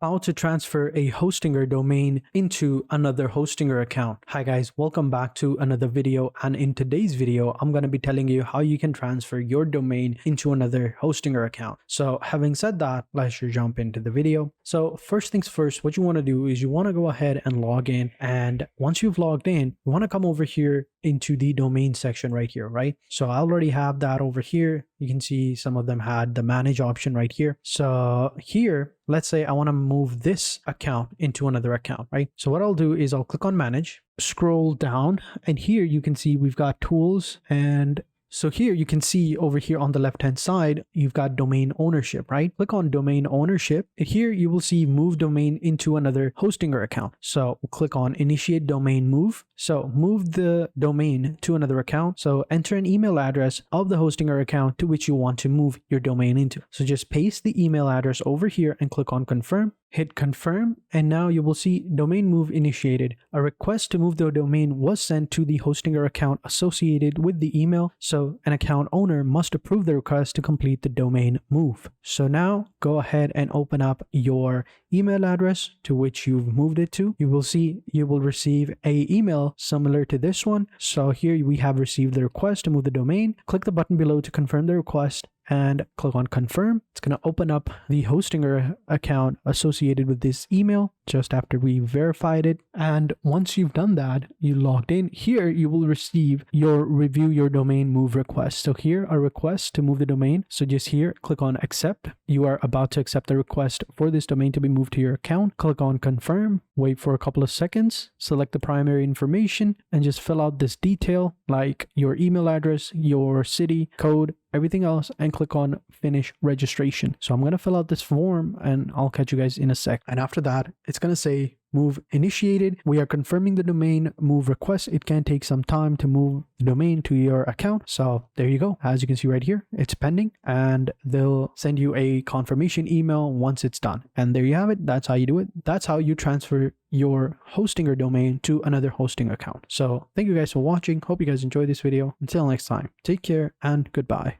How to transfer a Hostinger domain into another Hostinger account. Hi guys, welcome back to another video, and in today's video I'm going to be telling you how you can transfer your domain into another Hostinger account. So having said that, let's just jump into the video. So first things first, what you want to do is you want to go ahead and log in, and once you've logged in, you want to come over here into the domain section right here, right? So I already have that over here. You can see some of them had the manage option right here. So here, let's say I want to move this account into another account, right? So what I'll do is I'll click on manage, scroll down, and here you can see we've got tools. And so here you can see over here on the left hand side, you've got domain ownership, right? Click on domain ownership, and here you will see move domain into another Hostinger account. So we'll click on initiate domain move. So move the domain to another account. So enter an email address of the Hostinger account to which you want to move your domain into. So just paste the email address over here and click on confirm. Hit confirm, and now you will see domain move initiated. A request to move the domain was sent to the Hostinger account associated with the email, so an account owner must approve the request to complete the domain move. So now go ahead and open up your email address to which you've moved it to. You will see you will receive a email similar to this one. So here we have received the request to move the domain. Click the button below to confirm the request and click on confirm. It's going to open up the Hostinger account associated with this email just after we verified it. And once you've done that, you logged in, here you will receive your review your domain move request. So here a request to move the domain. So just here, click on accept. You are about to accept the request for this domain to be moved to your account. Click on confirm, wait for a couple of seconds, select the primary information, and just fill out this detail like your email address, your city, code, everything else, and click on finish registration. So I'm going to fill out this form and I'll catch you guys in a sec. And after that, it's going to say move initiated. We are confirming the domain move request. It can take some time to move the domain to your account. So there you go. As you can see right here, it's pending, and they'll send you a confirmation email once it's done. And there you have it. That's how you do it. That's how you transfer your Hostinger domain to another hosting account. So thank you guys for watching. Hope you guys enjoyed this video. Until next time, take care and goodbye.